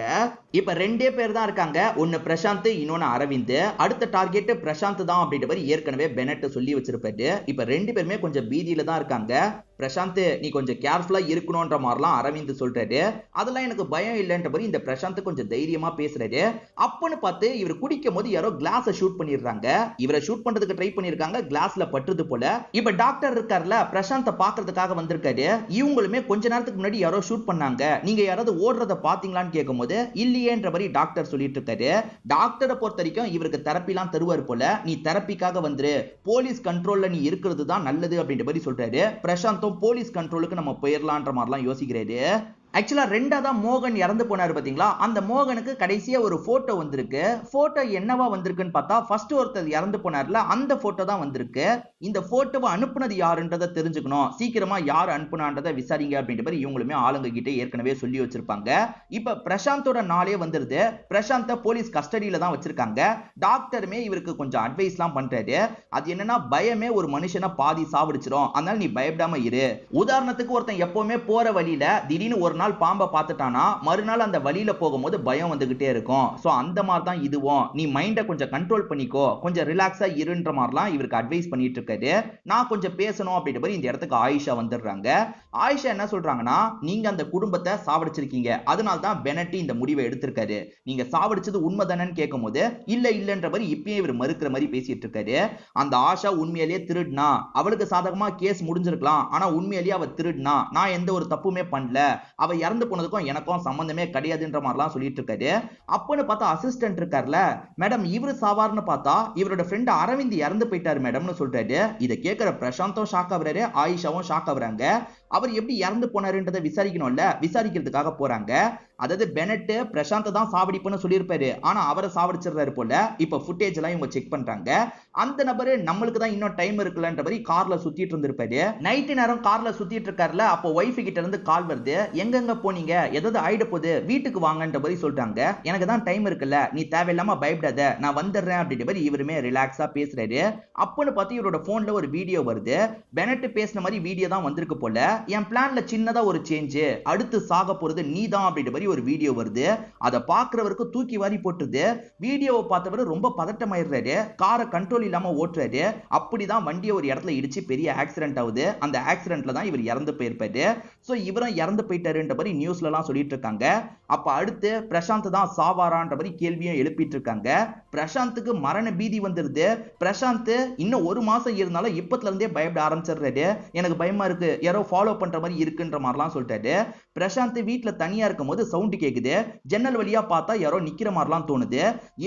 இப்ப 2 பேர் தான் இருக்காங்க. ஒன்னு பிரசாந்த், இன்னொன்னு அரவிந்த். அடுத்த டார்கெட் பிரசாந்த் தான் அப்படின்ற மாதிரி ஏற்கனவே பெனட் சொல்லி வச்சிருப்பாரு. இப்ப 2 பேருமே கொஞ்சம் பீதியில தான் இருக்காங்க. பிரசாந்த், நீ கொஞ்சம் கேர்ஃபுல்லா இருக்கணும்ன்ற மாதிரிலாம் அரவிந்த் சொல்றாரு. அதெல்லாம் எனக்கு பயம் இல்லன்ற மாதிரி இந்த பிரசாந்த் கொஞ்சம் தைரியமா பேசுறாரு. அப்பன்னு பார்த்து இவர் குடிக்கும் போது யாரோ கிளாஸை ஷூட் பண்ணிடுறாங்க. இவரை ஷூட் பண்றதுக்கு ட்ரை பண்ணிருக்காங்க. கிளாஸ்ல பட்டுறது போல. இப்ப டாக்டர் இருக்கார்ல, பிரசாந்த பாக்குறதுக்காக வந்திருக்காரு. இவங்களுமே கொஞ்ச நேரத்துக்கு முன்னாடி யாரோ ஷூட் பண்ணாங்க, நீங்க யாராவது ஓடுறத பாத்தீங்களான்னு கேட்கும்போது இல்லையேன்ற மாதிரி டாக்டர் சொல்லிட்டு இருக்காரு. டாக்டரை பொறுத்த வரைக்கும் இவருக்கு தெரப்பி எல்லாம் தருவார் போல. நீ தெரப்பிக்காக வந்துரு, போலீஸ் கண்ட்ரோல்ல நீ இருக்கிறது தான் நல்லது அப்படின்ற மாதிரி சொல்றாரு. பிரசாந்தும் போலீஸ் கண்ட்ரோலுக்கு நம்ம போயிடலான்ற மாதிரிலாம் யோசிக்கிறாரு. ஆக்சுவலா 2ஆவதா மோகன் இறந்து போனாரு பாத்தீங்களா, அந்த மோகனுக்கு கடைசியா ஒரு போட்டோ வந்திருக்கு. போட்டோ என்னவா வந்திருக்குன்னு பார்த்தா, ஃபர்ஸ்ட் ஒருத்தர் இறந்து போனார்ல, அந்த போட்டோ தான் வந்திருக்கு. இந்த போட்டோவை அனுப்புனது யாருன்றத தெரிஞ்சுக்கணும், சீக்கிரமா யார் அனுப்புனான்றத விசாரிங்க அப்படின்ற மாதிரி இவங்களுமே ஆளுங்க கிட்ட ஏற்கனவே சொல்லி வச்சிருப்பாங்க. இப்ப பிரசாந்தோட நாளே வந்துருது. பிரசாந்த போலீஸ் கஸ்டடியில தான் வச்சிருக்காங்க. டாக்டருமே இவருக்கு கொஞ்சம் அட்வைஸ் எல்லாம் பண்றாரு. அது என்னன்னா, பயமே ஒரு மனுஷனை பாதி சாவடிச்சிடும், அதனால நீ பயப்படாம இரு. உதாரணத்துக்கு ஒருத்தன் எப்பவுமே போற வழியில திடீர்னு ஒரு நாள் பாம்பை பார்த்துட்டானா, மறுநாள் அந்த வழியில போகும்போது பயம் வந்துகிட்டே இருக்கும். சோ அந்த மாதிரி தான் இதுவும். நீ மைண்ட கொஞ்சம் கண்ட்ரோல் பண்ணிக்கோ, கொஞ்சம் ரிலாக்ஸா இருன்ற மாதிரிலாம் இவருக்கு அட்வைஸ் பண்ணிட்டு இருக்காரு. நான் கொஞ்சம் பேசணும் அப்படின்ற மாதிரி இந்த இடத்துக்கு ஆயிஷா வந்துடுறாங்க. ஆயிஷா என்ன சொல்றாங்கன்னா, நீங்க அந்த குடும்பத்தை சாவடிச்சிருக்கீங்க, அதனால தான் பெனட் இந்த முடிவை எடுத்திருக்காரு. நீங்க சாவடிச்சது உண்மைதானன்னு கேட்கும்போது இல்ல இல்லன்ற மாதிரி இப்பயே இவர் மறுக்கிற மாதிரி பேசிட்டு இருக்காரு. அந்த ஆஷா உண்மையிலேயே திருடுனா, அவளுக்கு சாதகமா கேஸ் முடிஞ்சிருக்கலாம். ஆனா உண்மையிலேயே அவ திருடுனா, நான் எந்த ஒரு தப்புமே பண்ணல, அவ இறந்து போனதுக்கும் எனக்கும் சம்பந்தமே கிடையாதுன்ற மாதிரிலாம் சொல்லிட்டு இருக்காரு. அப்பன்னு பார்த்தா அசிஸ்டன்ட் இருக்கார்ல, மேடம் இவரு சாவார்னு பார்த்தா இவரோட ஃப்ரெண்ட் அரவிந்த் இறந்து போயிட்டாரு மேடம்னு சொல்றாரு. இதை கேட்கிற பிரசாந்தும் ஷாக் ஆகுறாரு, ஆயிஷாவும் ஷாக் ஆகுறாங்க. அவர் எப்படி இறந்து போனாருன்றதை விசாரிக்கணும்ல, விசாரிக்கிறதுக்காக போறாங்க. அதாவது பெனட் பிரசாந்த் தான் சாவடிப்புன்னு சொல்லியிருப்பாரு, ஆனா அவரை சாவடிச்சிடுறாரு போல. இப்ப ஃபுட்டேஜ் எல்லாம் இவங்க செக் பண்றாங்க. அந்த நபரு நம்மளுக்கு தான் இன்னும் டைம் இருக்குல்லன்ற மாதிரி கார்ல சுத்திட்டு இருந்திருப்பாரு. நைட் நேரம் கார்ல சுத்திட்டு இருக்காருல, அப்போ ஒய்ஃப் கிட்ட இருந்து கால் வருது. எங்கெங்க போனீங்க, ஏதாவது ஆயிட போகுது, வீட்டுக்கு வாங்கன்ற மாதிரி சொல்றாங்க. எனக்கு தான் டைம் இருக்குல்ல, நீ தேவையில்லாம பயப்படாத, நான் வந்துடுறேன் அப்படின்ற மாதிரி இவருமே ரிலாக்ஸா பேசுறாரு. அப்பன்னு பார்த்து இவரோட போன்ல ஒரு வீடியோ வருது. பெனட் பேசின மாதிரி வீடியோ தான் வந்திருக்கு போல. என் பிளான்ல சின்னதா ஒரு சேஞ்ச், அடுத்து சாக போறது நீ தான் அப்படின்ற மாதிரி ஒரு வீடியோ வருது. அதை பாக்குறவருக்கு தூக்கி வாரி போட்டுருது. வீடியோவை பார்த்தவர் ரொம்ப பதட்டமாயிடுறாரு. காரை கண்ட்ரோல் இல்லாம ஓட்டுறாரு. அப்படிதான் வண்டியை ஒரு இடத்துல இடிச்சு பெரிய ஆக்சிடென்ட் ஆகுது. அந்த ஆக்சிடென்ட்ல தான் இவர் இறந்து போயிருப்பாரு. சோ இவரும் இறந்து போயிட்டாருன்ற மாதிரி நியூஸ்ல எல்லாம் சொல்லிட்டு இருக்காங்க. அப்ப அடுத்து பிரசாந்த் தான் சாவாரான்ற மாதிரி கேள்வியும் எழுப்பிட்டு இருக்காங்க. பிரசாந்துக்கு மரண பீதி வந்துருது. பிரசாந்த் இன்னும் 1 மாசம் இருந்தாலும் இப்பத்துல இருந்தே பயப்பட ஆரம்பிச்சிடுறாரு. எனக்கு பயமா இருக்கு, யாரோ ஃபாலோ பண்ற மாதிரி இருக்குன்ற மாதிரிலாம் சொல்லிட்டாரு. பிரசாந்த் வீட்டுல தனியா இருக்கும் போது சவுண்ட் கேக்குது. ஜன்னல் வழியா பார்த்தா யாரோ நிக்கிற மாதிரிலாம் தோணுது.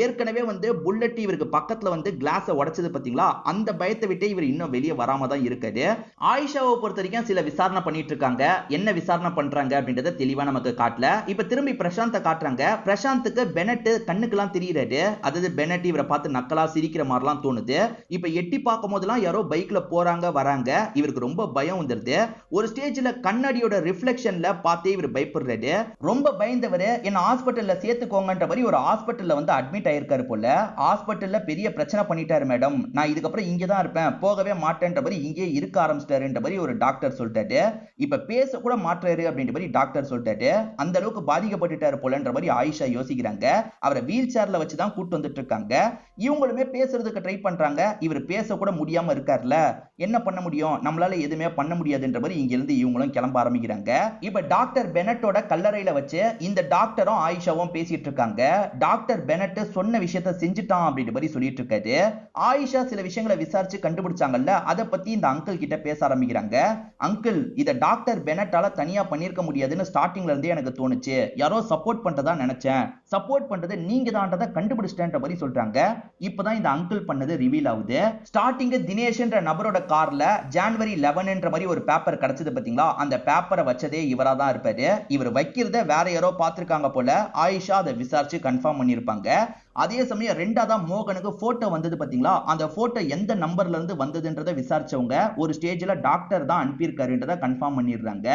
ஏற்கனவே வந்து புல்லட் இவருக்கு பக்கத்துல வந்து கிளாஸ உடைச்சது பாத்தீங்களா, அந்த பயத்தை விட்டு இவர் இன்னும் வெளியே வராம தான் இருக்காரு. ஆயிஷாவை பொறுத்த வரைக்கும் சில விசாரணை பண்ணிட்டு இருக்காங்க. என்ன விசாரணை பண்றாங்க அப்படின்றத தெளிவா நமக்கு காட்டல. இப்ப திரும்பி பிரசாந்த காட்டுறாங்க. பிரசாந்துக்கு பெனட் கண்ணுக்கெல்லாம் தெரியுறாரு. அதாவது பெனட் இவரை பார்த்து நக்கலா சிரிக்கிற மாதிரிலாம் தோணுது. இப்ப எட்டி பார்க்கும் போதெல்லாம் யாரோ பைக்ல போறாங்க வராங்க. இவருக்கு ரொம்ப பயம் வந்துருது. ஒரு ஸ்டேஜ்ல கண்ணாடியோட ரிஃப்ளெக்ஷன்ல பார்த்தே இவர் பயப்படுறாரு. ரொம்ப பயந்தவர் என்ன ஹாஸ்பிட்டல்ல சேர்த்துக்கோங்கன்ற மாதிரி ஒரு ஹாஸ்பிட்டல்ல வந்து அட்மிட் ஆயிருக்காரு போல. ஹாஸ்பிட்டல்ல பெரிய பிரச்சனை பண்ணிட்டாரு மேடம், நான் இதுக்கப்புறம் இங்கே தான் இருப்பேன், போகவே மாட்டேன்ற மாதிரி இங்கே இருக்க ஆரம்பிச்சிட்டாருன்ற மாதிரி ஒரு டாக்டர் சொல்லிட்டாரு. இப்ப பேச கூட மாற்றாரு அப்படின்ற மாதிரி டாக்டர் சொல்லிட்டாரு. அந்த அளவுக்கு பாதிக்கப்பட்டுட்டாரு போலன்ற மாதிரி ஆயிஷா யோசிக்கிறாங்க. அவரை வீல் சேர்ல வச்சுதான் கூட்டு வந்துட்டு இருக்காங்க. இவங்களுமே பேசுறதுக்கு ட்ரை பண்றாங்க. இவர் பேச கூட முடியாம இருக்கார்ல, என்ன பண்ண முடியும், நம்மளால எதுவுமே பண்ண முடியாதுன்ற மாதிரி இங்க இருந்து இவங்களும் கிளம்ப ஆரம்பிக்கிறாங்க. இப்ப டாக்டர் பெனட்டோட கல்லறையில வச்சு இந்த டாக்டரும் ஆயிஷாவும் பேசிட்டு இருக்காங்க. டாக்டர் பெனட் சொன்ன விஷயத்தை செஞ்சுட்டான் அப்படின்ற மாதிரி சொல்லிட்டு இருக்காரு. ஆயிஷா சில விஷயங்களை விசாரிச்சு கண்டுபிடிச்சாங்கல்ல, அதை பத்தி இந்த அங்கிள் கிட்ட பேச ஆரம்பிக்கிறாங்க. அங்கிள், இத டாக்டர் பெனட்டால தனியா பண்ணிருக்க முடியாதுன்னு ஸ்டார்டிங்ல இருந்தே எனக்கு தோணுச்சு. யாரோ சப்போர்ட் பண்றதா நினைச்சேன். சப்போர்ட் பண்றது நீங்க தான்றத கண்டுபிடிச்சிட்டேன்ற மாதிரி சொல்றாங்க. இப்பதான் இந்த அங்கிள் பண்ணது ரிவீல் ஆகுது. ஸ்டார்டிங் தினேஷ்ன்ற நபரோட கார்ல ஜனவரி 11ன்ற மாதிரி ஒரு பேப்பர் கிடைச்சது பாத்தீங்களா, அந்த பேப்பரை வச்சதே இவரா தான் இருப்பாரு. இவர் வைக்கிறத வேற யாரோ பார்த்திருக்காங்க போல. ஆயிஷா அதை விசாரிச்சு கன்ஃபார்ம் பண்ணிருப்பாங்க. அதே சமயம் ரெண்டாவதா மோகனுக்கு போட்டோ வந்தது பாத்தீங்களா, அந்த போட்டோ எந்த நம்பர்ல இருந்து வந்ததுன்றதை விசாரிச்சவங்க ஒரு ஸ்டேஜ்ல டாக்டர் தான் அனுப்பியிருக்காருன்றதை கன்ஃபார்ம் பண்ணிடுறாங்க.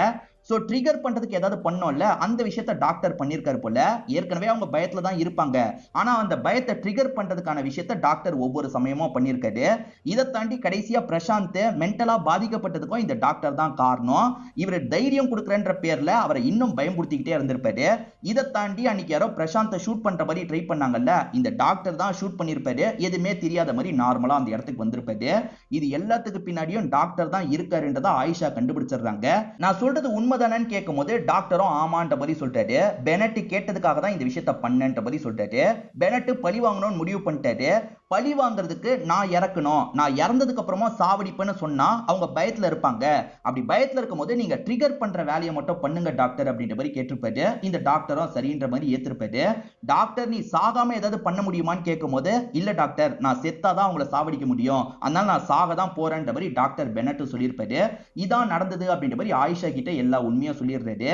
சோ ட்ரிகர் பண்றதுக்கு ஏதாவது பண்ணோம்ல, அந்த விஷயத்தை டாக்டர் பண்ணிருக்காரு போல. ஏற்கனவே அவங்க பயத்துல தான் இருப்பாங்க. ஆனா அந்த பயத்தை ட்ரிகர் பண்றதுக்கான விஷயத்தை டாக்டர் ஒவ்வொரு சமயமும் பண்ணிருக்காரு. இதை தாண்டி கடைசியா பிரசாந்த் மென்டலா பாதிக்கப்பட்டதுக்கும் இந்த டாக்டர் தான் காரணம். இவர் தைரியம் கொடுக்குறன்ற பேர்ல அவரை இன்னும் பயமுறுத்திக்கிட்டே இருந்திருப்பாரு. இதை தாண்டி அன்னைக்கு யாரோ பிரசாந்தை ஷூட் பண்ற மாதிரி ட்ரை பண்ணாங்கல்ல, இந்த டாக்டர் தான் ஷூட் பண்ணிருப்பாரு. எதுவுமே தெரியாத மாதிரி நார்மலா அந்த இடத்துக்கு வந்திருப்பாரு. இது எல்லாத்துக்கு பின்னாடியும் டாக்டர் தான் இருக்காருன்றதை ஆயிஷா கண்டுபிடிச்சிடுறாங்க. நான் சொல்றது உண்மை தானேன்னு கேட்கும்போது டாக்டரும் ஆமான்ற மாதிரி சொல்லிட்டாரு. பெனட் கேட்டதுக்காக தான் இந்த விஷயத்தை பண்ணன்ற மாதிரி சொல்லிட்டாரு. பெனட் பழி வாங்கணும்னு முடிவு பண்ணிட்டாரு. பழி வாங்குறதுக்கு நான் இறக்கணும், நான் இறந்ததுக்கு அப்புறமா சாவடிப்பேன்னு சொன்னா அவங்க பயத்துல இருப்பாங்க. அப்படி பயத்துல இருக்கும் போது நீங்க ட்ரிகர் பண்ற வேலையை மட்டும் பண்ணுங்க டாக்டர் அப்படின்ற மாதிரி கேட்டிருப்பாரு. இந்த டாக்டரும் சரின்ற மாதிரி ஏத்திருப்பாரு. டாக்டர், நீ சாகாம ஏதாவது பண்ண முடியுமான்னு கேட்கும் போது, இல்ல டாக்டர், நான் செத்தாதான் அவங்களை சாவடிக்க முடியும், அதனால நான் சாக தான் போறேன்ற மாதிரி டாக்டர் பெனட் சொல்லியிருப்பாரு. இதான் நடந்தது அப்படின்ற மாதிரி ஆயிஷா கிட்ட எல்லா உண்மையா சொல்லிடுறாரு.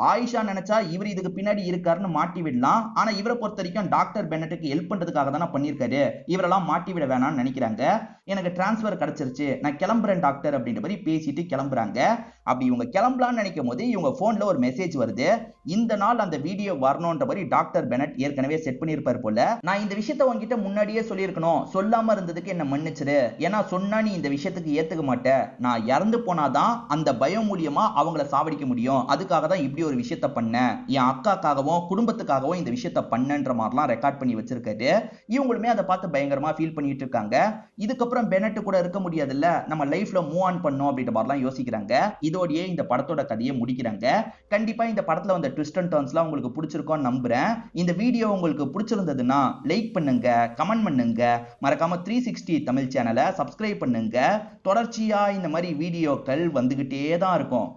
ஆயிஷா நினைச்சா இவர் இதுக்கு பின்னாடி இருக்காருன்னு மாட்டி விடலாம். ஆனா இவரை பொறுத்த வரைக்கும் டாக்டர் பெனட்டுக்கு ஹெல்ப் பண்றதுக்காக தானே பண்ணிருக்காரு. இவரெல்லாம் மாட்டி விட வேணாம்னு நினைக்கிறாங்க. எனக்கு டிரான்ஸ்பர் கிடைச்சிருச்சு, நான் கிளம்புறேன் டாக்டர் அப்படின்ற மாதிரி பேசிட்டு கிளம்புறாங்க. அப்படி இவங்க கிளம்பலாம்னு நினைக்கும் போது இவங்க போன்ல ஒரு மெசேஜ் வருது. இந்த நாள் அந்த வீடியோ வரணும்ன்ற மாதிரி டாக்டர் பெனட் ஏற்கனவே செட் பண்ணியிருப்பார் போல. நான் இந்த விஷயத்தை உங்ககிட்ட முன்னாடியே சொல்லியிருக்கணும், சொல்லாம இருந்ததுக்கு என்ன மன்னிச்சிரு. ஏன்னா சொன்னா நீ இந்த விஷயத்துக்கு ஏத்துக்க மாட்ட. நான் இறந்து போனாதான் அந்த பயம் மூலியமா அவங்கள சாவடிக்க முடியும். அதுக்காக தான் இப்படி ஒரு விஷயத்த பண்ண, என் அக்காக்காகவும் குடும்பத்துக்காகவும் இந்த விஷயத்த பண்ணன்ற மாதிரிலாம் ரெக்கார்ட் பண்ணி வச்சிருக்காரு. இவங்களுமே அதை பார்த்து பயங்கரமா ஃபீல் பண்ணிட்டு இருக்காங்க. இதுக்கப்புறம் பெனட் கூட இருக்க முடியாதுல்ல, நம்ம லைஃப்ல மூவ் ஆன் பண்ணோம் அப்படின்ற மாதிரிலாம் யோசிக்கிறாங்க. இதோடயே இந்த படத்தோட கதையை முடிக்கிறாங்க. கண்டிப்பா இந்த படத்துல வந்த ட்விஸ்ட் அண்ட் டர்ன்ஸ்லாம் உங்களுக்கு பிடிச்சிருக்கும்னு நம்புறேன். இந்த வீடியோ உங்களுக்கு பிடிச்சிருந்ததுன்னா லைக் பண்ணுங்க, கமெண்ட் பண்ணுங்க, மறக்காம 360 தமிழ் சேனலை சப்ஸ்கிரைப் பண்ணுங்க. தொடர்ச்சியா இந்த மாதிரி வீடியோக்கள் வந்துகிட்டே தான் இருக்கும்.